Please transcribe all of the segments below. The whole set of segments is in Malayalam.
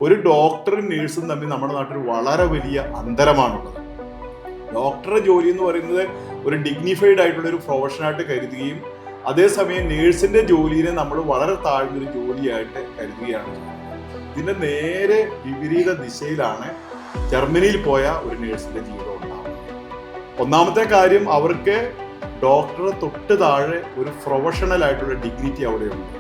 ഒരു ഡോക്ടറും നേഴ്സും തമ്മിൽ നമ്മുടെ നാട്ടിൽ വളരെ വലിയ അന്തരമാണുള്ളത്. ഡോക്ടറുടെ ജോലി എന്ന് പറയുന്നത് ഒരു ഡിഗ്നിഫൈഡ് ആയിട്ടുള്ള ഒരു പ്രൊഫഷനായിട്ട് കരുതുകയും അതേസമയം നേഴ്സിന്റെ ജോലിയെ നമ്മൾ വളരെ താഴ്ന്നൊരു ജോലിയായിട്ട് കരുതുകയാണ് ചെയ്യുന്നത്. ഇതിന്റെ നേരെ വിപരീത ദിശയിലാണ് ജർമ്മനിയിൽ പോയ ഒരു നേഴ്സിന്റെ ജീവിതം ഉണ്ടാവുന്നത്. ഒന്നാമത്തെ കാര്യം, അവർക്ക് ഡോക്ടറെ തൊട്ട് താഴെ ഒരു പ്രൊഫഷണൽ ആയിട്ടുള്ള ഡിഗ്നിറ്റി അവിടെയുണ്ട്.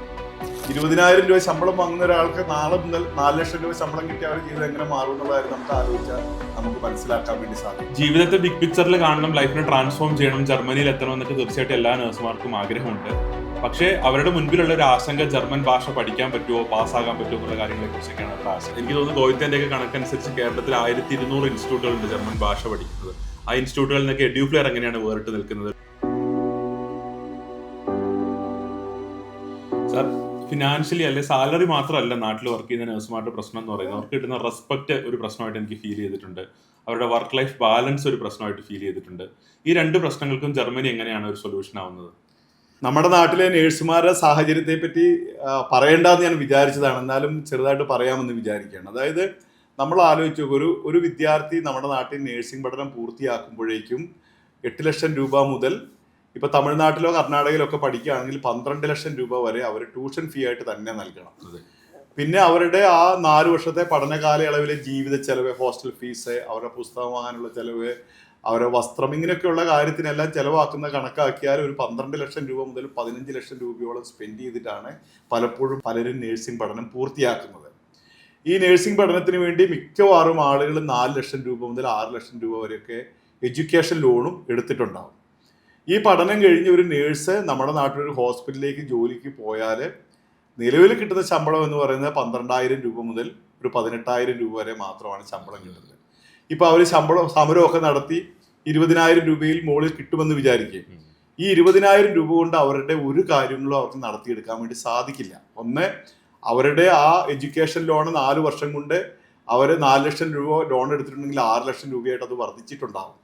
20,000 രൂപ ശമ്പളം വാങ്ങുന്ന ഒരാൾക്ക് നാളെ മുതൽ 4 ലക്ഷം രൂപ ശമ്പളം കിട്ടിയ അവരുടെ ജീവിതം എങ്ങനെ മാറും എന്നുള്ള കാര്യം നമുക്ക് ആലോചിച്ചാൽ നമുക്ക് മനസ്സിലാക്കാൻ വേണ്ടി സാധിക്കും. ജീവിതത്തെ ബിഗ് പിക്ചറിൽ കാണണം, ലൈഫിനെ ട്രാൻസ്ഫോം ചെയ്യണം, ജർമ്മനിയിൽ എത്തണം എന്നൊക്കെ തീർച്ചയായിട്ടും എല്ലാ നഴ്സുമാർക്കും ആഗ്രഹമുണ്ട്. പക്ഷേ അവരുടെ മുൻപിലുള്ള ഒരു ആശങ്ക ജർമ്മൻ ഭാഷ പഠിക്കാൻ പറ്റുമോ, പാസ്സാകാൻ പറ്റുമോ എന്നുള്ള കാര്യങ്ങളെ കുറിച്ചൊക്കെയാണ് അവരുടെ ആശങ്ക. എനിക്ക് തോന്നുന്നു ഗോവിന്ദന്റെ ഒക്കെ കണക്കനുസരിച്ച് കേരളത്തിൽ 1200 ഇൻസ്റ്റിറ്റ്യൂട്ടുകളുണ്ട് ജർമ്മൻ ഭാഷ പഠിക്കുന്നത്. ആ ഇൻസ്റ്റിറ്റ്യൂട്ടുകളിൽ നിന്നൊക്കെ എഡ്യൂഫ്ലെയർ എങ്ങനെയാണ് വേറിട്ട് നിൽക്കുന്നത്? സാർ, ഫിനാൻഷ്യലി അല്ലെ സാലറി മാത്രമല്ല നാട്ടിൽ വർക്ക് ചെയ്യുന്ന നഴ്സുമാരുടെ പ്രശ്നം എന്ന് പറയുന്നത്, അവർക്ക് കിട്ടുന്ന റെസ്പെക്ട് ഒരു പ്രശ്നമായിട്ട് എനിക്ക് ഫീൽ ചെയ്തിട്ടുണ്ട്. അവരുടെ വർക്ക് ലൈഫ് ബാലൻസ് ഒരു പ്രശ്നമായിട്ട് ഫീൽ ചെയ്തിട്ടുണ്ട്. ഈ രണ്ട് പ്രശ്നങ്ങൾക്കും ജർമ്മനി എങ്ങനെയാണ് ഒരു സൊല്യൂഷൻ ആവുന്നത്? നമ്മുടെ നാട്ടിലെ നേഴ്സുമാരുടെ സാഹചര്യത്തെ പറ്റി പറയേണ്ടെന്ന് ഞാൻ വിചാരിച്ചതാണ്, എന്നാലും ചെറുതായിട്ട് പറയാമെന്ന് വിചാരിക്കുകയാണ്. അതായത് നമ്മൾ ആലോചിച്ചു, ഒരു വിദ്യാർത്ഥി നമ്മുടെ നാട്ടിൽ നേഴ്സിംഗ് പഠനം പൂർത്തിയാക്കുമ്പോഴേക്കും 8 ലക്ഷം രൂപ മുതൽ ഇപ്പോൾ തമിഴ്നാട്ടിലോ കർണാടകയിലോ ഒക്കെ പഠിക്കുകയാണെങ്കിൽ 12 ലക്ഷം രൂപ വരെ അവർ ട്യൂഷൻ ഫീ ആയിട്ട് തന്നെ നൽകണം. പിന്നെ അവരുടെ ആ 4 വർഷത്തെ പഠന കാലയളവിലെ ജീവിത ചെലവ്, ഹോസ്റ്റൽ ഫീസ്, അവരുടെ പുസ്തകം വാങ്ങാനുള്ള ചെലവ്, അവരുടെ വസ്ത്രം, ഇങ്ങനെയൊക്കെയുള്ള കാര്യത്തിനെല്ലാം ചെലവാക്കുന്ന കണക്കാക്കിയാൽ ഒരു 12 ലക്ഷം രൂപ മുതൽ 15 ലക്ഷം രൂപയോളം സ്പെൻഡ് ചെയ്തിട്ടാണ് പലപ്പോഴും പലരും നേഴ്സിംഗ് പഠനം പൂർത്തിയാക്കുന്നത്. ഈ നേഴ്സിംഗ് പഠനത്തിന് വേണ്ടി മിക്കവാറും ആളുകൾ 4 ലക്ഷം രൂപ മുതൽ 6 ലക്ഷം രൂപ വരെയൊക്കെ എഡ്യൂക്കേഷൻ ലോണും എടുത്തിട്ടുണ്ടാവും. ഈ പഠനം കഴിഞ്ഞ് ഒരു നേഴ്സ് നമ്മുടെ നാട്ടിലൊരു ഹോസ്പിറ്റലിലേക്ക് ജോലിക്ക് പോയാൽ നിലവിൽ കിട്ടുന്ന ശമ്പളം എന്ന് പറയുന്നത് 12,000 രൂപ മുതൽ ഒരു 18,000 രൂപ വരെ മാത്രമാണ് ശമ്പളം കിട്ടുന്നത്. ഇപ്പൊ അവർ സമരമൊക്കെ നടത്തി 20,000 രൂപയിൽ മുകളിൽ കിട്ടുമെന്ന് വിചാരിക്കും. ഈ 20,000 രൂപ കൊണ്ട് അവരുടെ ഒരു കാര്യങ്ങളും അവർക്ക് നടത്തിയെടുക്കാൻ വേണ്ടി സാധിക്കില്ല. ഒന്ന്, അവരുടെ ആ എഡ്യൂക്കേഷൻ ലോൺ 4 വർഷം കൊണ്ട് അവർ 4 ലക്ഷം രൂപ ലോൺ എടുത്തിട്ടുണ്ടെങ്കിൽ 6 ലക്ഷം രൂപയായിട്ട് അത് വർദ്ധിച്ചിട്ടുണ്ടാവും.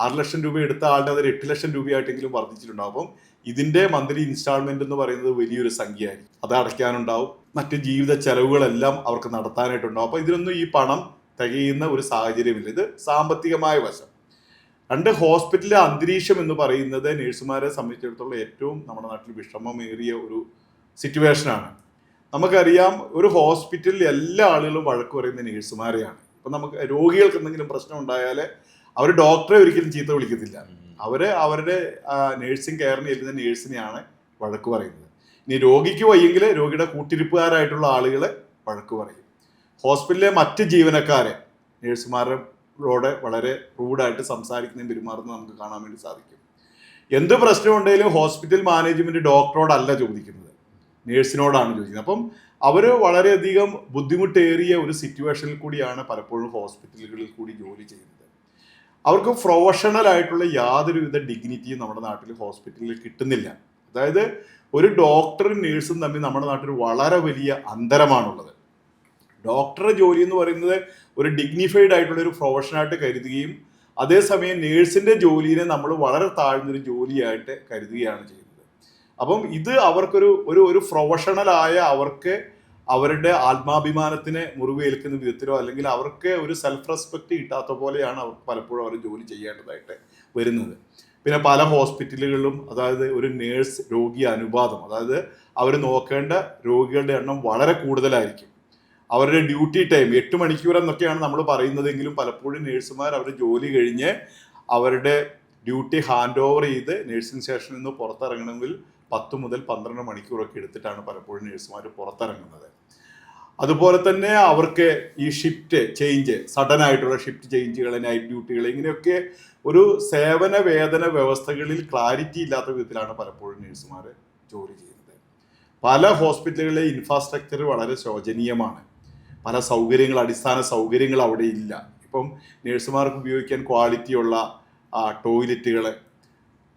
6 ലക്ഷം രൂപ എടുത്ത ആളുടെ അത് 8 ലക്ഷം രൂപയായിട്ടെങ്കിലും വർദ്ധിച്ചിട്ടുണ്ടാവും. അപ്പം ഇതിന്റെ മന്ത്ലി ഇൻസ്റ്റാൾമെന്റ് എന്ന് പറയുന്നത് വലിയൊരു സംഖ്യയായിരിക്കും. അത് അടയ്ക്കാനുണ്ടാവും, മറ്റ് ജീവിത ചെലവുകളെല്ലാം അവർക്ക് നടത്താനായിട്ടുണ്ടാവും. അപ്പൊ ഇതിനൊന്നും ഈ പണം തികയുന്ന ഒരു സാഹചര്യമില്ല. ഇത് സാമ്പത്തികമായ വശം. 2, ഹോസ്പിറ്റലിലെ അന്തരീക്ഷം എന്ന് പറയുന്നത് നേഴ്സുമാരെ സംബന്ധിച്ചിടത്തോളം ഏറ്റവും നമ്മുടെ നാട്ടിൽ വിഷമമേറിയ ഒരു സിറ്റുവേഷനാണ്. നമുക്കറിയാം, ഒരു ഹോസ്പിറ്റലിൽ എല്ലാ ആളുകളും വഴക്ക് പറയുന്ന നേഴ്സുമാരെയാണ്. ഇപ്പം നമുക്ക് രോഗികൾക്ക് എന്തെങ്കിലും പ്രശ്നം ഉണ്ടായാൽ അവർ ഡോക്ടറെ ഒരിക്കലും ചീത്ത വിളിക്കത്തില്ല. അവരുടെ നേഴ്സിംഗ് കെയറിന് ചെല്ലുന്ന നേഴ്സിനെയാണ് വഴക്ക് പറയുന്നത്. ഇനി രോഗിക്ക് വയ്യെങ്കിൽ രോഗിയുടെ കൂട്ടിരിപ്പുകാരായിട്ടുള്ള ആളുകളെ വഴക്ക് പറയും. ഹോസ്പിറ്റലിലെ മറ്റ് ജീവനക്കാരെ നേഴ്സുമാരോട് വളരെ റൂഡായിട്ട് സംസാരിക്കുന്നതും പെരുമാറുന്നതും നമുക്ക് കാണാൻ വേണ്ടി സാധിക്കും. എന്ത് പ്രശ്നമുണ്ടെങ്കിലും ഹോസ്പിറ്റൽ മാനേജ്മെന്റ് ഡോക്ടറോടല്ല ചോദിക്കുന്നത്, നേഴ്സിനോടാണ് ചോദിക്കുന്നത്. അപ്പം അവർ വളരെയധികം ബുദ്ധിമുട്ടേറിയ ഒരു സിറ്റുവേഷനിൽ കൂടിയാണ് പലപ്പോഴും ഹോസ്പിറ്റലുകളിൽ കൂടി ജോലി ചെയ്യുന്നത്. അവർക്ക് പ്രൊഫഷണൽ ആയിട്ടുള്ള യാതൊരുവിധ ഡിഗ്നിറ്റിയും നമ്മുടെ നാട്ടിൽ ഹോസ്പിറ്റലിൽ കിട്ടുന്നില്ല. അതായത് ഒരു ഡോക്ടറും നേഴ്സും തമ്മിൽ നമ്മുടെ നാട്ടിൽ വളരെ വലിയ അന്തരമാണുള്ളത്. ഡോക്ടറുടെ ജോലി എന്ന് പറയുന്നത് ഒരു ഡിഗ്നിഫൈഡ് ആയിട്ടുള്ള ഒരു പ്രൊഫഷനായിട്ട് കരുതുകയും അതേസമയം നേഴ്സിന്റെ ജോലിയെ നമ്മൾ വളരെ താഴ്ന്നൊരു ജോലിയായിട്ട് കരുതുകയാണ് ചെയ്യുന്നത്. അപ്പം ഇത് അവർക്കൊരു ഒരു പ്രൊഫഷണലായ അവർക്ക് അവരുടെ ആത്മാഭിമാനത്തിന് മുറിവേൽക്കുന്ന വിധത്തിലോ അല്ലെങ്കിൽ അവർക്ക് ഒരു സെൽഫ് റെസ്പെക്റ്റ് കിട്ടാത്ത പോലെയാണ് അവർക്ക് പലപ്പോഴും അവർ ജോലി ചെയ്യേണ്ടതായിട്ട് വരുന്നത്. പിന്നെ പല ഹോസ്പിറ്റലുകളിലും അതായത് ഒരു നേഴ്സ് രോഗി അനുപാതം, അതായത് അവർ നോക്കേണ്ട രോഗികളുടെ എണ്ണം വളരെ കൂടുതലായിരിക്കും. അവരുടെ ഡ്യൂട്ടി ടൈം 8 മണിക്കൂർ എന്നൊക്കെയാണ് നമ്മൾ പറയുന്നതെങ്കിലും പലപ്പോഴും നേഴ്സുമാർ അവരുടെ ജോലി കഴിഞ്ഞ് അവരുടെ ഡ്യൂട്ടി ഹാൻഡ് ഓവർ ചെയ്ത് നേഴ്സിംഗ് സ്റ്റേഷനിൽ നിന്ന് പുറത്തിറങ്ങണമെങ്കിൽ 10 മുതൽ 12 മണിക്കൂറൊക്കെ എടുത്തിട്ടാണ് പലപ്പോഴും നേഴ്സുമാർ പുറത്തിറങ്ങുന്നത്. അതുപോലെ തന്നെ അവർക്ക് ഈ ഷിഫ്റ്റ് ചേഞ്ച്, സഡൻ ആയിട്ടുള്ള ഷിഫ്റ്റ് ചേഞ്ചുകൾ, നൈറ്റ് ഡ്യൂട്ടികൾ, ഇങ്ങനെയൊക്കെ ഒരു സേവന വേതന വ്യവസ്ഥകളിൽ ക്ലാരിറ്റി ഇല്ലാത്ത വിധത്തിലാണ് പലപ്പോഴും നേഴ്സുമാർ ജോലി ചെയ്യുന്നത്. പല ഹോസ്പിറ്റലുകളിലെ ഇൻഫ്രാസ്ട്രക്ചർ വളരെ ശോചനീയമാണ്. പല അടിസ്ഥാന സൗകര്യങ്ങൾ അവിടെ ഇല്ല. ഇപ്പം നേഴ്സുമാർക്ക് ഉപയോഗിക്കാൻ ക്വാളിറ്റിയുള്ള ടോയ്ലറ്റുകൾ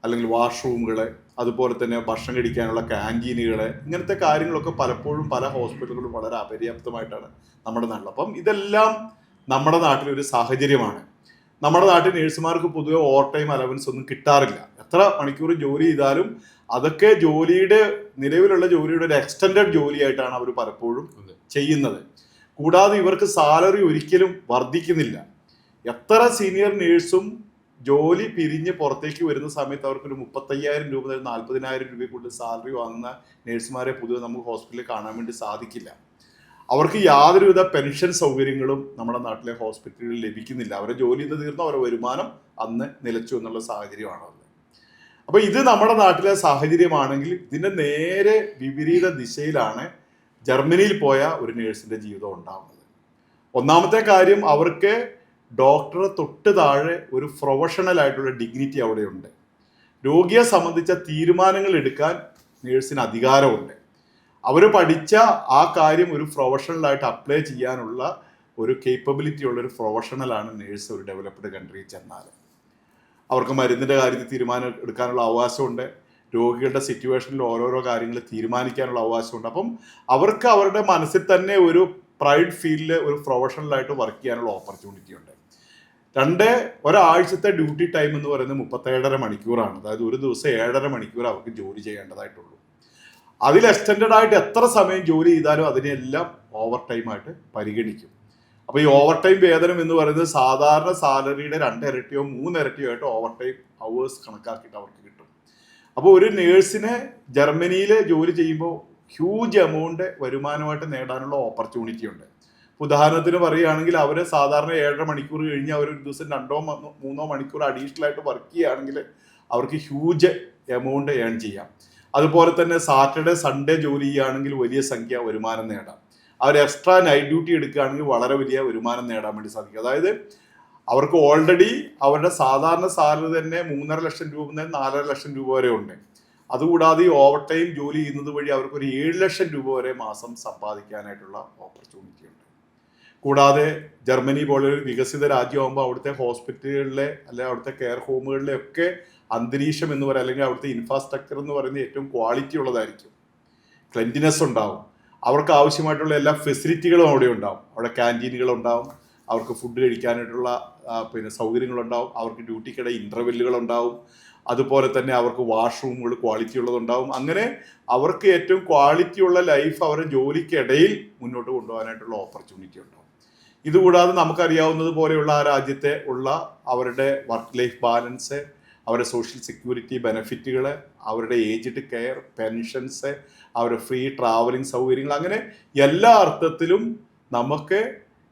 അല്ലെങ്കിൽ വാഷ്റൂമുകൾ, അതുപോലെ തന്നെ ഭക്ഷണം കഴിക്കാനുള്ള ക്യാൻറ്റീനുകൾ, ഇങ്ങനത്തെ കാര്യങ്ങളൊക്കെ പലപ്പോഴും പല ഹോസ്പിറ്റലുകളും വളരെ അപര്യാപ്തമായിട്ടാണ് നമ്മുടെ നാട്ടിൽ. അപ്പം ഇതെല്ലാം നമ്മുടെ നാട്ടിലൊരു സാഹചര്യമാണ്. നമ്മുടെ നാട്ടിൽ നേഴ്സുമാർക്ക് പൊതുവെ ഓവർ ടൈം അലവൻസ് ഒന്നും കിട്ടാറില്ല. എത്ര മണിക്കൂർ ജോലി ചെയ്താലും അതൊക്കെ നിലവിലുള്ള ജോലിയുടെ ഒരു എക്സ്റ്റൻഡഡ് ജോലിയായിട്ടാണ് അവർ പലപ്പോഴും ചെയ്യുന്നത്. കൂടാതെ ഇവർക്ക് സാലറി ഒരിക്കലും വർദ്ധിക്കുന്നില്ല. എത്ര സീനിയർ നേഴ്സും ജോലി പിരിഞ്ഞ് പുറത്തേക്ക് വരുന്ന സമയത്ത് അവർക്കൊരു 35,000 രൂപ മുതൽ 40,000 രൂപ കൂടുതൽ സാലറി വാങ്ങുന്ന നേഴ്സുമാരെ പൊതുവെ നമുക്ക് ഹോസ്പിറ്റലിൽ കാണാൻ വേണ്ടി സാധിക്കില്ല. അവർക്ക് യാതൊരുവിധ പെൻഷൻ സൗകര്യങ്ങളും നമ്മുടെ നാട്ടിലെ ഹോസ്പിറ്റലുകളിൽ ലഭിക്കുന്നില്ല. അവരെ ജോലി ഇന്ന് തീർന്നു, അവരുടെ വരുമാനം അന്ന് നിലച്ചു എന്നുള്ള സാഹചര്യമാണത്. അപ്പൊ ഇത് നമ്മുടെ നാട്ടിലെ സാഹചര്യമാണെങ്കിൽ ഇതിന്റെ നേരെ വിപരീത ദിശയിലാണ് ജർമ്മനിയിൽ പോയ ഒരു നേഴ്സിന്റെ ജീവിതം ഉണ്ടാവുന്നത്. ഒന്നാമത്തെ കാര്യം, അവർക്ക് ഡോക്ടറെ തൊട്ട് താഴെ ഒരു പ്രൊഫഷണൽ ആയിട്ടുള്ള ഡിഗ്നിറ്റി അവിടെയുണ്ട്. രോഗിയെ സംബന്ധിച്ച തീരുമാനങ്ങൾ എടുക്കാൻ നേഴ്സിന് അധികാരമുണ്ട്. അവർ പഠിച്ച ആ കാര്യം ഒരു പ്രൊഫഷണലായിട്ട് അപ്ലൈ ചെയ്യാനുള്ള ഒരു കേപ്പബിലിറ്റി ഉള്ള ഒരു പ്രൊഫഷണലാണ് നേഴ്സ് ഒരു ഡെവലപ്ഡ് കൺട്രിയിൽ ചെന്നാൽ. അവർക്ക് മരുന്നിൻ്റെ കാര്യത്തിൽ തീരുമാനം എടുക്കാനുള്ള അവകാശമുണ്ട്. രോഗികളുടെ സിറ്റുവേഷനിൽ ഓരോരോ കാര്യങ്ങൾ തീരുമാനിക്കാനുള്ള അവകാശമുണ്ട്. അപ്പം അവർക്ക് അവരുടെ മനസ്സിൽ തന്നെ ഒരു പ്രൈഡ് ഫീൽഡിൽ ഒരു പ്രൊഫഷണലായിട്ട് വർക്ക് ചെയ്യാനുള്ള ഓപ്പർച്യൂണിറ്റി ഉണ്ട്. ഒരാഴ്ചത്തെ ഡ്യൂട്ടി ടൈം എന്ന് പറയുന്നത് 37.5 മണിക്കൂറാണ്. അതായത് ഒരു ദിവസം 7.5 മണിക്കൂർ അവർക്ക് ജോലി ചെയ്യേണ്ടതായിട്ടുള്ളൂ. അതിൽ എക്സ്റ്റൻഡഡ് ആയിട്ട് എത്ര സമയം ജോലി ചെയ്താലും അതിനെല്ലാം ഓവർ ടൈമായിട്ട് പരിഗണിക്കും. അപ്പോൾ ഈ ഓവർ ടൈം വേതനം എന്ന് പറയുന്നത് സാധാരണ സാലറിയുടെ 2 ഇരട്ടിയോ 3 ഇരട്ടിയോ ആയിട്ട് ഓവർ ടൈം അവേഴ്സ് കണക്കാക്കിയിട്ട് അവർക്ക് കിട്ടും. അപ്പോൾ ഒരു നേഴ്സിന് ജർമ്മനിയിൽ ജോലി ചെയ്യുമ്പോൾ ഹ്യൂജ് എമൗണ്ട് വരുമാനമായിട്ട് നേടാനുള്ള ഓപ്പർച്യൂണിറ്റി ഉണ്ട്. ഉദാഹരണത്തിന് പറയുകയാണെങ്കിൽ അവർ സാധാരണ 7.5 മണിക്കൂർ കഴിഞ്ഞ് അവർ ഒരു ദിവസം 2-3 മണിക്കൂർ അഡീഷണൽ ആയിട്ട് വർക്ക് ചെയ്യുകയാണെങ്കിൽ അവർക്ക് ഹ്യൂജ് എമൗണ്ട് ഏൺ ചെയ്യാം. അതുപോലെ തന്നെ സാറ്റർഡേ സൺഡേ ജോലി ചെയ്യുകയാണെങ്കിൽ വലിയ സംഖ്യ വരുമാനം നേടാം. അവർ എക്സ്ട്രാ നൈറ്റ് ഡ്യൂട്ടി എടുക്കുകയാണെങ്കിൽ വളരെ വലിയ വരുമാനം നേടാൻ വേണ്ടി സാധിക്കും. അതായത് അവർക്ക് ഓൾറെഡി അവരുടെ സാധാരണ സാലറി തന്നെ 3.5 ലക്ഷം രൂപ മുതൽ 4.5 ലക്ഷം രൂപ വരെ ഉണ്ട്. അതുകൂടാതെ ഈ ഓവർ ടൈം ജോലി ചെയ്യുന്നത് വഴി അവർക്ക് ഒരു 7 ലക്ഷം രൂപ വരെ മാസം സമ്പാദിക്കാനായിട്ടുള്ള ഓപ്പർച്യൂണിറ്റി ഉണ്ട്. കൂടാതെ ജർമ്മനി പോലൊരു വികസിത രാജ്യമാകുമ്പോൾ അവിടുത്തെ ഹോസ്പിറ്റലുകളിലെ അല്ലെങ്കിൽ അവിടുത്തെ കെയർ ഹോമുകളിലെ ഒക്കെ അന്തരീക്ഷം എന്ന് പറയുക അല്ലെങ്കിൽ അവിടുത്തെ ഇൻഫ്രാസ്ട്രക്ചർ എന്ന് പറയുന്നത് ഏറ്റവും ക്വാളിറ്റി ഉള്ളതായിരിക്കും. ക്ലെൻലിനെസ് ഉണ്ടാവും. അവർക്ക് ആവശ്യമായിട്ടുള്ള എല്ലാ ഫെസിലിറ്റികളും അവിടെ ഉണ്ടാവും. അവിടെ ക്യാൻറ്റീനുകളുണ്ടാവും, അവർക്ക് ഫുഡ് കഴിക്കാനായിട്ടുള്ള സൗകര്യങ്ങളുണ്ടാവും, അവർക്ക് ഡ്യൂട്ടിക്കിടെ ഇൻ്റർവെല്ലുകളുണ്ടാവും, അതുപോലെ തന്നെ അവർക്ക് വാഷ്റൂമുകൾ ക്വാളിറ്റി ഉള്ളതുണ്ടാവും. അങ്ങനെ അവർക്ക് ഏറ്റവും ക്വാളിറ്റി ഉള്ള ലൈഫ് അവരുടെ ജോലിക്കിടയിൽ മുന്നോട്ട് കൊണ്ടുപോകാനായിട്ടുള്ള ഓപ്പർച്യൂണിറ്റി ഉണ്ടാവും. ഇതുകൂടാതെ നമുക്കറിയാവുന്നത് പോലെയുള്ള ആ രാജ്യത്തെ ഉള്ള അവരുടെ വർക്ക് ലൈഫ് ബാലൻസ്, അവരുടെ സോഷ്യൽ സെക്യൂരിറ്റി ബെനഫിറ്റുകൾ, അവരുടെ ഏജ്ഡ് കെയർ, പെൻഷൻസ്, അവരുടെ ഫ്രീ ട്രാവലിംഗ് സൗകര്യങ്ങൾ, അങ്ങനെ എല്ലാ അർത്ഥത്തിലും നമുക്ക്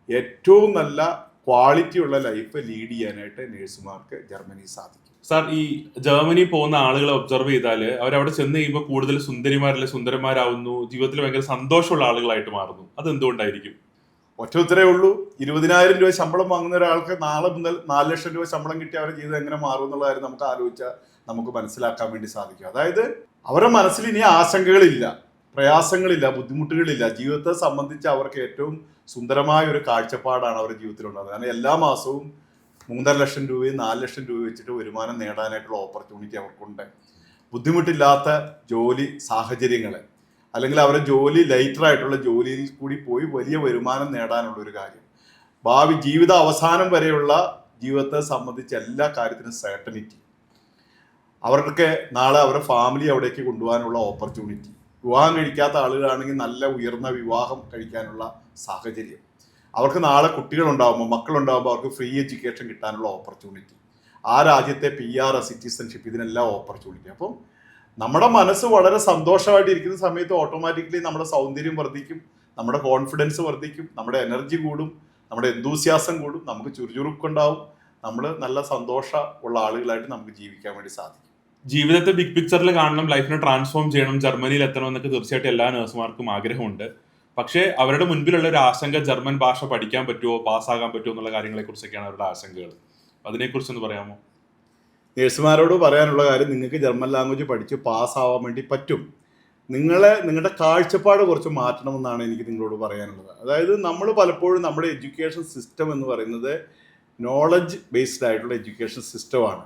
ഏറ്റവും നല്ല ക്വാളിറ്റി ഉള്ള ലൈഫ് ലീഡ് ചെയ്യാനായിട്ട് നേഴ്സുമാർക്ക് ജർമ്മനി സാധിക്കും. സാർ, ഈ ജർമ്മനി പോകുന്ന ആളുകളെ ഒബ്സർവ് ചെയ്താൽ അവരവിടെ ചെന്ന് കഴിയുമ്പോൾ കൂടുതൽ സുന്ദരിമാരല്ലേ സുന്ദരന്മാരാവുന്നു, ജീവിതത്തിൽ ഭയങ്കര സന്തോഷമുള്ള ആളുകളായിട്ട് മാറുന്നു. അത് എന്തുകൊണ്ടായിരിക്കും? ഒറ്റ ഉത്തരേ ഉള്ളൂ. 20,000 രൂപ ശമ്പളം വാങ്ങുന്ന ഒരാൾക്ക് നാളെ മുതൽ 4 ലക്ഷം രൂപ ശമ്പളം കിട്ടി അവരുടെ ജീവിതം എങ്ങനെ മാറും എന്നുള്ള കാര്യം നമുക്ക് ആലോചിച്ചാൽ നമുക്ക് മനസ്സിലാക്കാൻ വേണ്ടി സാധിക്കും. അതായത് അവരുടെ മനസ്സിൽ ഇനി ആശങ്കകളില്ല, പ്രയാസങ്ങളില്ല, ബുദ്ധിമുട്ടുകളില്ല. ജീവിതത്തെ സംബന്ധിച്ച് അവർക്ക് ഏറ്റവും സുന്ദരമായ ഒരു കാഴ്ചപ്പാടാണ് അവരുടെ ജീവിതത്തിലുള്ളത്. കാരണം എല്ലാ മാസവും 3.5 ലക്ഷം രൂപയും 4 ലക്ഷം രൂപ വെച്ചിട്ട് വരുമാനം നേടാനായിട്ടുള്ള ഓപ്പർച്യൂണിറ്റി അവർക്കുണ്ട്. ബുദ്ധിമുട്ടില്ലാത്ത ജോലി സാഹചര്യങ്ങൾ, അല്ലെങ്കിൽ അവരുടെ ജോലി ലൈറ്ററായിട്ടുള്ള ജോലിയിൽ കൂടി പോയി വലിയ വരുമാനം നേടാനുള്ള ഒരു കാര്യം, ഭാവി ജീവിത അവസാനം വരെയുള്ള ജീവിതത്തെ സംബന്ധിച്ച് എല്ലാ കാര്യത്തിനും സർട്ടനിറ്റി, അവർക്ക് നാളെ അവരുടെ ഫാമിലി അവിടേക്ക് കൊണ്ടുപോകാനുള്ള ഓപ്പർച്യൂണിറ്റി, വിവാഹം കഴിക്കാത്ത ആളുകളാണെങ്കിൽ നല്ല ഉയർന്ന വിവാഹം കഴിക്കാനുള്ള സാഹചര്യം, അവർക്ക് നാളെ കുട്ടികളുണ്ടാകുമ്പോൾ മക്കളുണ്ടാകുമ്പോൾ അവർക്ക് ഫ്രീ എഡ്യൂക്കേഷൻ കിട്ടാനുള്ള ഓപ്പർച്യൂണിറ്റി, ആ രാജ്യത്തെ PR സിറ്റിസൺഷിപ്പ്, ഇതിനെല്ലാം ഓപ്പർച്യൂണിറ്റി. അപ്പം നമ്മുടെ മനസ്സ് വളരെ സന്തോഷമായിട്ട് ഇരിക്കുന്ന സമയത്ത് ഓട്ടോമാറ്റിക്കലി നമ്മുടെ സൗന്ദര്യം വർദ്ധിക്കും, നമ്മുടെ കോൺഫിഡൻസ് വർദ്ധിക്കും, നമ്മുടെ എനർജി കൂടും, നമ്മുടെ എന്തൂസിയാസം കൂടും, നമുക്ക് ചുറുചുറുക്കുണ്ടാവും, നമ്മൾ നല്ല സന്തോഷം ഉള്ള ആളുകളായിട്ട് നമുക്ക് ജീവിക്കാൻ വേണ്ടി സാധിക്കും. ജീവിതത്തെ ബിഗ് പിക്ചറിൽ കാണണം, ലൈഫിനെ ട്രാൻസ്ഫോം ചെയ്യണം, ജർമ്മനിയിൽ എത്തണം എന്നൊക്കെ തീർച്ചയായിട്ടും എല്ലാ നഴ്സുമാർക്കും ആഗ്രഹമുണ്ട്. പക്ഷേ അവരുടെ മുൻപിലുള്ള ഒരു ആശങ്ക ജർമ്മൻ ഭാഷ പഠിക്കാൻ പറ്റുമോ, പാസ്സാകാൻ പറ്റുമോ എന്നുള്ള കാര്യങ്ങളെ കുറിച്ചൊക്കെയാണ് അവരുടെ ആശങ്കകൾ. അതിനെക്കുറിച്ചൊന്ന് പറയാമോ? നേഴ്സുമാരോട് പറയാനുള്ള കാര്യം, നിങ്ങൾക്ക് ജർമ്മൻ ലാംഗ്വേജ് പഠിച്ച് പാസ്സാവാൻ വേണ്ടി പറ്റും. നിങ്ങളുടെ കാഴ്ചപ്പാട് കുറച്ച് മാറ്റണമെന്നാണ് എനിക്ക് നിങ്ങളോട് പറയാനുള്ളത്. അതായത് നമ്മൾ പലപ്പോഴും നമ്മുടെ എഡ്യൂക്കേഷൻ സിസ്റ്റം എന്ന് പറയുന്നത് നോളജ് ബേസ്ഡ് ആയിട്ടുള്ള എഡ്യൂക്കേഷൻ സിസ്റ്റമാണ്.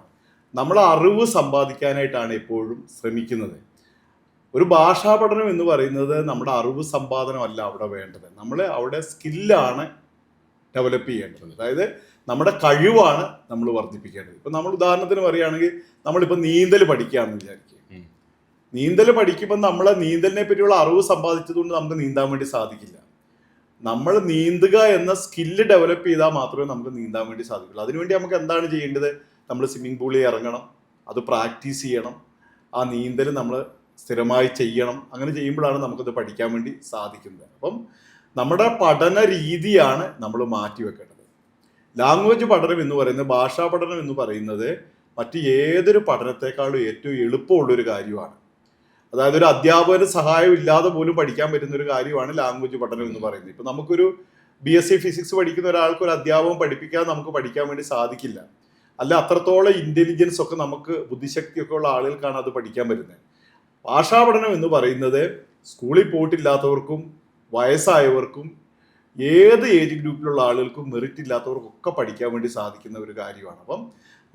നമ്മൾ അറിവ് സമ്പാദിക്കാനായിട്ടാണ് എപ്പോഴും ശ്രമിക്കുന്നത്. ഒരു ഭാഷാ പഠനം എന്ന് പറയുന്നത് നമ്മുടെ അറിവ് സമ്പാദനമല്ല അവിടെ വേണ്ടത്. നമ്മൾ അവിടെ സ്കില്ലാണ് ഡെവലപ്പ് ചെയ്യേണ്ടത്. അതായത് നമ്മുടെ കഴിവാണ് നമ്മൾ വർദ്ധിപ്പിക്കേണ്ടത്. ഇപ്പം നമ്മൾ ഉദാഹരണത്തിന് പറയുകയാണെങ്കിൽ, നമ്മളിപ്പോൾ നീന്തൽ പഠിക്കുകയാണെന്ന് വിചാരിക്കുക. നീന്തൽ പഠിക്കുമ്പോൾ നമ്മളെ നീന്തലിനെ പറ്റിയുള്ള അറിവ് സമ്പാദിച്ചതുകൊണ്ട് നമുക്ക് നീന്താൻ വേണ്ടി സാധിക്കില്ല. നമ്മൾ നീന്തുക എന്ന സ്കില്ല് ഡെവലപ്പ് ചെയ്താൽ മാത്രമേ നമുക്ക് നീന്താൻ വേണ്ടി സാധിക്കുള്ളൂ. അതിനുവേണ്ടി നമുക്ക് എന്താണ് ചെയ്യേണ്ടത്? നമ്മൾ സ്വിമ്മിംഗ് പൂളിൽ ഇറങ്ങണം, അത് പ്രാക്ടീസ് ചെയ്യണം, ആ നീന്തൽ നമ്മൾ സ്ഥിരമായി ചെയ്യണം. അങ്ങനെ ചെയ്യുമ്പോഴാണ് നമുക്കത് പഠിക്കാൻ വേണ്ടി സാധിക്കുന്നത്. അപ്പം നമ്മുടെ പഠന രീതിയാണ് നമ്മൾ മാറ്റിവെക്കേണ്ടത്. ലാംഗ്വേജ് പഠനം എന്ന് പറയുന്നത്, ഭാഷാ പഠനം എന്ന് പറയുന്നത് മറ്റ് ഏതൊരു പഠനത്തെക്കാളും ഏറ്റവും എളുപ്പമുള്ളൊരു കാര്യമാണ്. അതായത് ഒരു അധ്യാപകന് സഹായം ഇല്ലാതെ പോലും പഠിക്കാൻ പറ്റുന്ന ഒരു കാര്യമാണ് ലാംഗ്വേജ് പഠനം എന്ന് പറയുന്നത്. ഇപ്പം നമുക്കൊരു BSc ഫിസിക്സ് പഠിക്കുന്ന ഒരാൾക്ക് ഒരു അധ്യാപകം പഠിപ്പിക്കാതെ നമുക്ക് പഠിക്കാൻ വേണ്ടി സാധിക്കില്ല. അല്ല, അത്രത്തോളം ഇന്റലിജൻസ് ഒക്കെ നമുക്ക്, ബുദ്ധിശക്തിയൊക്കെ ഉള്ള ആളുകൾക്കാണ് അത് പഠിക്കാൻ പറ്റുന്നത്. ഭാഷാ പഠനം എന്ന് പറയുന്നത് സ്കൂളിൽ പോയിട്ടില്ലാത്തവർക്കും വയസ്സായവർക്കും ഏത് ഏജ് ഗ്രൂപ്പിലുള്ള ആളുകൾക്കും മെറിറ്റ് ഇല്ലാത്തവർക്കൊക്കെ പഠിക്കാൻ വേണ്ടി സാധിക്കുന്ന ഒരു കാര്യമാണ്. അപ്പം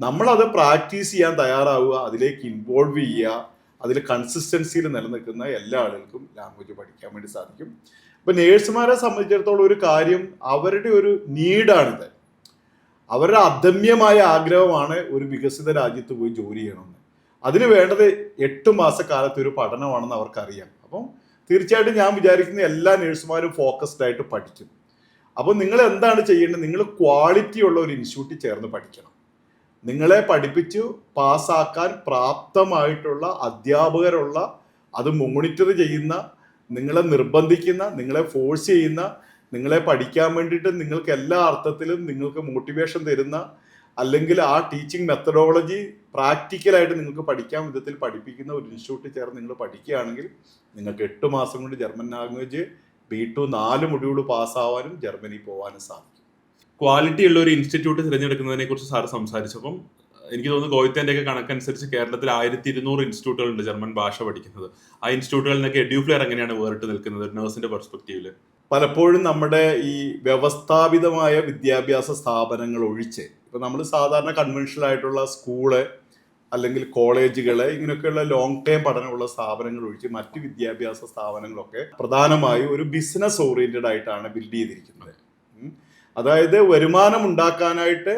നമ്മളത് പ്രാക്ടീസ് ചെയ്യാൻ തയ്യാറാവുക, അതിലേക്ക് ഇൻവോൾവ് ചെയ്യുക, അതിൽ കൺസിസ്റ്റൻസിയിൽ നിലനിൽക്കുന്ന എല്ലാ ആളുകൾക്കും ലാംഗ്വേജ് പഠിക്കാൻ വേണ്ടി സാധിക്കും. ഇപ്പം നേഴ്സുമാരെ സംബന്ധിച്ചിടത്തോളം ഒരു കാര്യം, അവരുടെ ഒരു നീഡാണിത്. അവരുടെ അദമ്യമായ ആഗ്രഹമാണ് ഒരു വികസിത രാജ്യത്ത് പോയി ജോലി ചെയ്യണമെന്ന്. അതിന് വേണ്ടത് 8 മാസക്കാലത്തെ ഒരു പഠനമാണെന്ന് അവർക്കറിയാം. അപ്പം തീർച്ചയായിട്ടും ഞാൻ വിചാരിക്കുന്ന എല്ലാ നേഴ്സുമാരും ഫോക്കസ്ഡ് ആയിട്ട് പഠിക്കും. അപ്പോൾ നിങ്ങൾ എന്താണ് ചെയ്യേണ്ടത്? നിങ്ങൾ ക്വാളിറ്റി ഉള്ള ഒരു ഇൻസ്റ്റിറ്റ്യൂട്ടിൽ ചേർന്ന് പഠിക്കണം. നിങ്ങളെ പഠിപ്പിച്ചു പാസ്സാക്കാൻ പ്രാപ്തമായിട്ടുള്ള അധ്യാപകരുള്ള, അത് മോണിറ്റർ ചെയ്യുന്ന, നിങ്ങളെ നിർബന്ധിക്കുന്ന, നിങ്ങളെ ഫോഴ്സ് ചെയ്യുന്ന, നിങ്ങളെ പഠിക്കാൻ വേണ്ടിയിട്ട് നിങ്ങൾക്ക് എല്ലാ അർത്ഥത്തിലും നിങ്ങൾക്ക് മോട്ടിവേഷൻ തരുന്ന, അല്ലെങ്കിൽ ആ ടീച്ചിങ് മെത്തഡോളജി പ്രാക്ടിക്കലായിട്ട് നിങ്ങൾക്ക് പഠിക്കാൻ വിധത്തിൽ പഠിപ്പിക്കുന്ന ഒരു ഇൻസ്റ്റിറ്റ്യൂട്ടിൽ ചേർന്ന് നിങ്ങൾ പഠിക്കുകയാണെങ്കിൽ നിങ്ങൾക്ക് 8 മാസം കൊണ്ട് ജർമ്മൻ ലാംഗ്വേജ് B2 4 മൊഡ്യൂൾ പാസ്സാവാനും ജർമ്മനി പോകാനും സാധിക്കും. ക്വാളിറ്റി ഉള്ള ഒരു ഇൻസ്റ്റിറ്റ്യൂട്ട് തിരഞ്ഞെടുക്കുന്നതിനെ കുറിച്ച് സാറ് സംസാരിച്ചപ്പം എനിക്ക് തോന്നുന്നു ഗോവിത്തേന്റെ ഒക്കെ കണക്കനുസരിച്ച് കേരളത്തിൽ 1200 ഇൻസ്റ്റിറ്റ്യൂട്ടുകളുണ്ട് ജർമ്മൻ ഭാഷ പഠിക്കുന്നത്. ആ ഇൻസ്റ്റിറ്റ്യൂട്ടുകളിൽ നിന്നൊക്കെ എഡ്യൂഫ്ലെയർ എങ്ങനെയാണ് വേറിട്ട് നിൽക്കുന്നത് നേഴ്സിന്റെ പെർസ്പെക്റ്റീവില്? പലപ്പോഴും നമ്മുടെ ഈ വ്യവസ്ഥാപിതമായ വിദ്യാഭ്യാസ സ്ഥാപനങ്ങൾ ഒഴിച്ച്, ഇപ്പം നമ്മൾ സാധാരണ കൺവെൻഷണൽ ആയിട്ടുള്ള സ്കൂള് അല്ലെങ്കിൽ കോളേജുകൾ, ഇങ്ങനെയൊക്കെയുള്ള ലോങ് ടേം പഠനമുള്ള സ്ഥാപനങ്ങൾ ഒഴിച്ച് മറ്റ് വിദ്യാഭ്യാസ സ്ഥാപനങ്ങളൊക്കെ പ്രധാനമായും ഒരു ബിസിനസ് ഓറിയന്റഡ് ആയിട്ടാണ് ബിൽഡ് ചെയ്തിരിക്കുന്നത്. അതായത് വരുമാനം ഉണ്ടാക്കാനായിട്ട്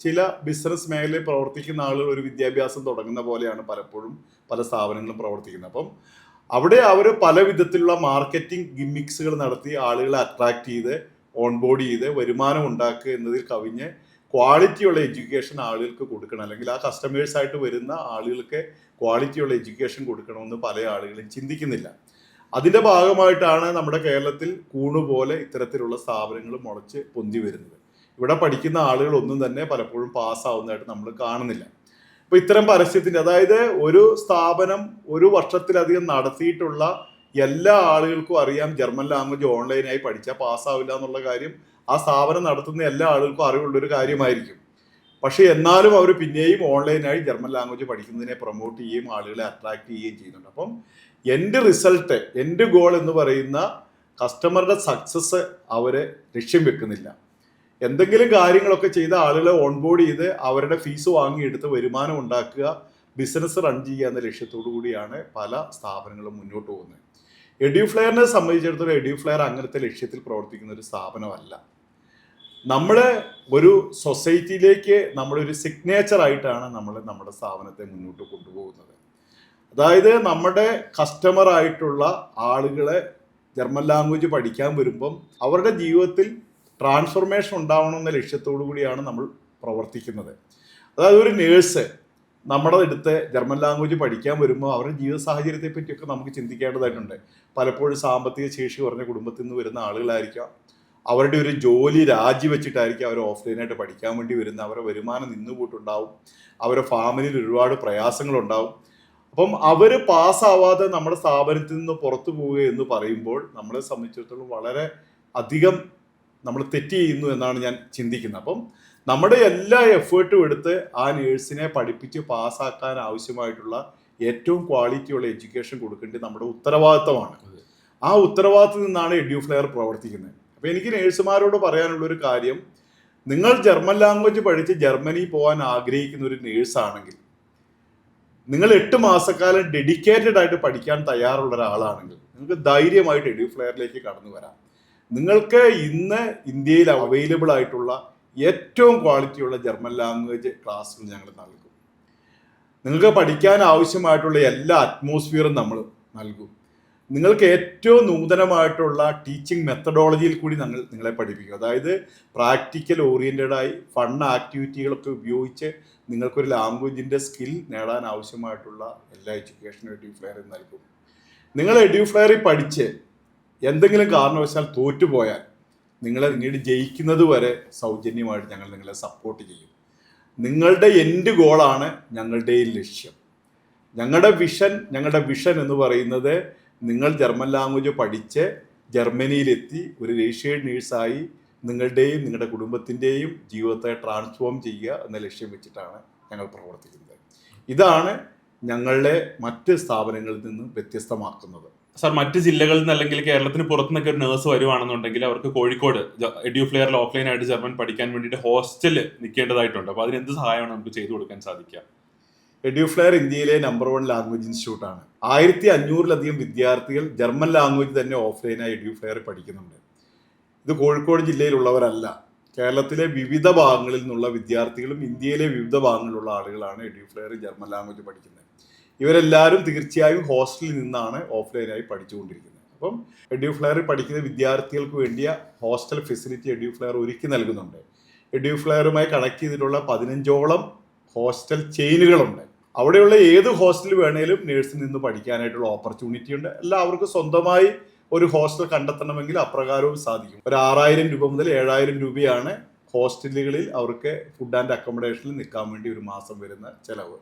ചില ബിസിനസ് മേഖലയിൽ പ്രവർത്തിക്കുന്ന ആളുകൾ ഒരു വിദ്യാഭ്യാസം തുടങ്ങുന്ന പോലെയാണ് പലപ്പോഴും പല സ്ഥാപനങ്ങളും പ്രവർത്തിക്കുന്നത്. അപ്പം അവിടെ അവർ പല വിധത്തിലുള്ള മാർക്കറ്റിംഗ് ഗിമ്മിക്സുകൾ നടത്തി ആളുകളെ അട്രാക്ട് ചെയ്ത് ഓൺബോർഡ് ചെയ്ത് വരുമാനം ഉണ്ടാക്കുക എന്നതിൽ കവിഞ്ഞ് ക്വാളിറ്റിയുള്ള എഡ്യൂക്കേഷൻ ആളുകൾക്ക് കൊടുക്കണം, അല്ലെങ്കിൽ ആ കസ്റ്റമേഴ്സായിട്ട് വരുന്ന ആളുകൾക്ക് ക്വാളിറ്റിയുള്ള എഡ്യൂക്കേഷൻ കൊടുക്കണമെന്ന് പല ആളുകളും ചിന്തിക്കുന്നില്ല. അതിൻ്റെ ഭാഗമായിട്ടാണ് നമ്മുടെ കേരളത്തിൽ കൂണുപോലെ ഇത്തരത്തിലുള്ള സ്ഥാപനങ്ങൾ മുളച്ച് പൊന്തി വരുന്നത്. ഇവിടെ പഠിക്കുന്ന ആളുകളൊന്നും തന്നെ പലപ്പോഴും പാസ്സാവുന്നതായിട്ട് നമ്മൾ കാണുന്നില്ല. അപ്പോൾ ഇത്തരം പരസ്യത്തിൻ്റെ, അതായത് ഒരു സ്ഥാപനം 1 വർഷത്തിലധികം നടത്തിയിട്ടുള്ള എല്ലാ ആളുകൾക്കും അറിയാം ജർമ്മൻ ലാംഗ്വേജ് ഓൺലൈനായി പഠിച്ചാൽ പാസ്സാവില്ല എന്നുള്ള കാര്യം ആ സ്ഥാപനം നടത്തുന്ന എല്ലാ ആളുകൾക്കും അറിവുള്ളൊരു കാര്യമായിരിക്കും. പക്ഷേ എന്നാലും അവർ പിന്നെയും ഓൺലൈനായി ജർമ്മൻ ലാംഗ്വേജ് പഠിക്കുന്നതിനെ പ്രൊമോട്ട് ചെയ്യുകയും ആളുകളെ അട്രാക്ട് ചെയ്യുകയും ചെയ്യുന്നുണ്ട്. അപ്പം എൻ്റെ റിസൾട്ട്, എൻ്റെ ഗോൾ എന്ന് പറയുന്ന കസ്റ്റമറുടെ സക്സസ് അവരെ ലക്ഷ്യം വെക്കുന്നില്ല. എന്തെങ്കിലും കാര്യങ്ങളൊക്കെ ചെയ്ത് ആളുകളെ ഓൺബോർഡ് ചെയ്ത് അവരുടെ ഫീസ് വാങ്ങിയെടുത്ത് വരുമാനം ഉണ്ടാക്കുക, ബിസിനസ് റൺ ചെയ്യുക എന്ന ലക്ഷ്യത്തോടു കൂടിയാണ് പല സ്ഥാപനങ്ങളും മുന്നോട്ട് പോകുന്നത്. എഡ്യൂഫ്ലെയറിനെ സംബന്ധിച്ചിടത്തോളം എഡ്യൂഫ്ലെയർ അങ്ങനത്തെ ലക്ഷ്യത്തിൽ പ്രവർത്തിക്കുന്ന ഒരു സ്ഥാപനമല്ല. നമ്മൾ ഒരു സൊസൈറ്റിയിലേക്ക് നമ്മളൊരു സിഗ്നേച്ചർ ആയിട്ടാണ് നമ്മൾ നമ്മുടെ സ്ഥാപനത്തെ മുന്നോട്ട് കൊണ്ടുപോകുന്നത്. അതായത് നമ്മുടെ കസ്റ്റമർ ആയിട്ടുള്ള ആളുകളെ ജർമ്മൻ ലാംഗ്വേജ് പഠിക്കാൻ വരുമ്പം അവരുടെ ജീവിതത്തിൽ ട്രാൻസ്ഫോർമേഷൻ ഉണ്ടാവണമെന്ന ലക്ഷ്യത്തോടു കൂടിയാണ് നമ്മൾ പ്രവർത്തിക്കുന്നത്. അതായത് ഒരു നേഴ്സ് നമ്മുടെ അടുത്ത് ജർമ്മൻ ലാംഗ്വേജ് പഠിക്കാൻ വരുമ്പോൾ അവരുടെ ജീവിത സാഹചര്യത്തെ പറ്റിയൊക്കെ നമുക്ക് ചിന്തിക്കേണ്ടതായിട്ടുണ്ട്. പലപ്പോഴും സാമ്പത്തിക ശേഷി കുറഞ്ഞ കുടുംബത്തിൽ നിന്ന് വരുന്ന ആളുകളായിരിക്കാം, അവരുടെ ഒരു ജോലി രാജിവെച്ചിട്ടായിരിക്കും അവർ ഓഫ്ലൈനായിട്ട് പഠിക്കാൻ വേണ്ടി വരുന്നത്, അവരുടെ വരുമാനം നിന്നുപോയിട്ടുണ്ടാവും, അവരുടെ ഫാമിലിയിൽ ഒരുപാട് പ്രയാസങ്ങളുണ്ടാവും. അപ്പം അവർ പാസ്സാവാതെ നമ്മുടെ സ്ഥാപനത്തിൽ നിന്ന് പുറത്തു പോവുക എന്ന് പറയുമ്പോൾ നമ്മളെ സംബന്ധിച്ചിടത്തോളം വളരെ അധികം നമ്മൾ തെറ്റ് ചെയ്യുന്നു എന്നാണ് ഞാൻ ചിന്തിക്കുന്നത്. അപ്പം നമ്മുടെ എല്ലാ എഫേർട്ടും എടുത്ത് ആ നേഴ്സിനെ പഠിപ്പിച്ച് പാസ്സാക്കാൻ ആവശ്യമായിട്ടുള്ള ഏറ്റവും ക്വാളിറ്റിയുള്ള എഡ്യൂക്കേഷൻ കൊടുക്കേണ്ടത് നമ്മുടെ ഉത്തരവാദിത്തമാണ്. ആ ഉത്തരവാദിത്തത്തിൽ നിന്നാണ് എഡ്യൂഫ്ലെയർ പ്രവർത്തിക്കുന്നത്. അപ്പോൾ എനിക്ക് നേഴ്സുമാരോട് പറയാനുള്ളൊരു കാര്യം, നിങ്ങൾ ജർമ്മൻ ലാംഗ്വേജ് പഠിച്ച് ജർമ്മനി പോകാൻ ആഗ്രഹിക്കുന്ന ഒരു നേഴ്സാണെങ്കിൽ, നിങ്ങൾ 8 മാസക്കാലം ഡെഡിക്കേറ്റഡ് ആയിട്ട് പഠിക്കാൻ തയ്യാറുള്ള ഒരാളാണെങ്കിൽ നിങ്ങൾക്ക് ധൈര്യമായിട്ട് എഡ്യൂഫ്ലെയറിലേക്ക് കടന്നു വരാം. നിങ്ങൾക്ക് ഇന്ന് ഇന്ത്യയിൽ അവൈലബിൾ ആയിട്ടുള്ള ഏറ്റവും ക്വാളിറ്റിയുള്ള ജർമ്മൻ ലാംഗ്വേജ് ക്ലാസ്സുകൾ ഞങ്ങൾ നൽകും. നിങ്ങൾക്ക് പഠിക്കാൻ ആവശ്യമായിട്ടുള്ള എല്ലാ അറ്റ്മോസ്ഫിയറും നമ്മൾ നൽകും. നിങ്ങൾക്ക് ഏറ്റവും നൂതനമായിട്ടുള്ള ടീച്ചിങ് മെത്തഡോളജിയിൽ കൂടി നിങ്ങളെ പഠിപ്പിക്കും. അതായത് പ്രാക്ടിക്കൽ ഓറിയൻറ്റഡായി ഫൺ ആക്ടിവിറ്റികളൊക്കെ ഉപയോഗിച്ച് നിങ്ങൾക്കൊരു ലാംഗ്വേജിൻ്റെ സ്കിൽ നേടാൻ ആവശ്യമായിട്ടുള്ള എല്ലാ എഡ്യൂക്കേഷനും എഡ്യൂഫ്ലെയറിൽ നൽകും. നിങ്ങൾ എഡ്യൂഫ്ലെയറിൽ പഠിച്ച് എന്തെങ്കിലും കാരണവശാൽ തോറ്റുപോയാൽ നിങ്ങളെ പിന്നീട് ജയിക്കുന്നത് വരെ സൗജന്യമായിട്ട് ഞങ്ങൾ നിങ്ങളെ സപ്പോർട്ട് ചെയ്യും. നിങ്ങളുടെ എൻഡ് ഗോളാണ് ഞങ്ങളുടെ ലക്ഷ്യം. ഞങ്ങളുടെ വിഷൻ എന്ന് പറയുന്നത് നിങ്ങൾ ജർമ്മൻ ലാംഗ്വേജ് പഠിച്ച് ജർമ്മനിയിലെത്തി ഒരു രജിസ്റ്റേർഡ് നേഴ്സായി നിങ്ങളുടെയും നിങ്ങളുടെ കുടുംബത്തിൻ്റെയും ജീവിതത്തെ ട്രാൻസ്ഫോം ചെയ്യുക എന്ന ലക്ഷ്യം വെച്ചിട്ടാണ് ഞങ്ങൾ പ്രവർത്തിക്കുന്നത്. ഇതാണ് ഞങ്ങളുടെ മറ്റ് സ്ഥാപനങ്ങളിൽ നിന്നും വ്യത്യസ്തമാക്കുന്നത്. സാർ, മറ്റ് ജില്ലകളിൽ നിന്ന് അല്ലെങ്കിൽ കേരളത്തിന് പുറത്തുനിന്നൊക്കെ ഒരു നേഴ്സ് വരുവാണെന്നുണ്ടെങ്കിൽ അവർക്ക് കോഴിക്കോട് എഡ്യൂഫ്ലെയറിൽ ഓഫ്ലൈൻ ആയിട്ട് ജർമ്മൻ പഠിക്കാൻ വേണ്ടിയിട്ട് ഹോസ്റ്റലിൽ നിൽക്കേണ്ടതായിട്ടുണ്ട്. അപ്പോൾ അതിന് എന്ത് സഹായമാണ് നമുക്ക് ചെയ്തു കൊടുക്കാൻ സാധിക്കുക? എഡ്യൂഫ്ലെയർ ഇന്ത്യയിലെ നമ്പർ 1 ലാംഗ്വേജ് ഇൻസ്റ്റിറ്റ്യൂട്ടാണ്. 1500-ലധികം വിദ്യാർത്ഥികൾ ജർമ്മൻ ലാംഗ്വേജ് തന്നെ ഓഫ്ലൈനായി എഡ്യൂഫ്ലെയർ പഠിക്കുന്നുണ്ട്. ഇത് കോഴിക്കോട് ജില്ലയിലുള്ളവരല്ല, കേരളത്തിലെ വിവിധ ഭാഗങ്ങളിൽ നിന്നുള്ള വിദ്യാർത്ഥികളും ഇന്ത്യയിലെ വിവിധ ഭാഗങ്ങളിലുള്ള ആളുകളാണ് എഡ്യൂഫ്ലെയർ ജർമ്മൻ ലാംഗ്വേജ് പഠിക്കുന്നത്. ഇവരെല്ലാവരും തീർച്ചയായും ഹോസ്റ്റലിൽ നിന്നാണ് ഓഫ്ലൈനായി പഠിച്ചുകൊണ്ടിരിക്കുന്നത്. അപ്പം എഡ്യൂഫ്ലെയറിൽ പഠിക്കുന്ന വിദ്യാർത്ഥികൾക്ക് വേണ്ടിയ ഹോസ്റ്റൽ ഫെസിലിറ്റി എഡ്യൂഫ്ലെയർ ഒരുക്കി നൽകുന്നുണ്ട്. എഡ്യൂഫ്ലെയറുമായി കണക്ട് ചെയ്തിട്ടുള്ള 15ഓളം ഹോസ്റ്റൽ ചെയിനുകളുണ്ട്. അവിടെയുള്ള ഏത് ഹോസ്റ്റലിൽ വേണേലും നേഴ്സിൽ നിന്ന് പഠിക്കാനായിട്ടുള്ള ഓപ്പർച്യൂണിറ്റി ഉണ്ട്. എല്ലാവർക്കും സ്വന്തമായി ഒരു ഹോസ്റ്റൽ കണ്ടെത്തണമെങ്കിൽ അപ്രകാരവും സാധിക്കും. ഒരു 6000 രൂപ മുതൽ 7000 രൂപയാണ് ഹോസ്റ്റലുകളിൽ അവർക്ക് ഫുഡ് ആൻഡ് അക്കോമഡേഷനിൽ നിൽക്കാൻ വേണ്ടി ഒരു മാസം വരുന്ന ചിലവ്.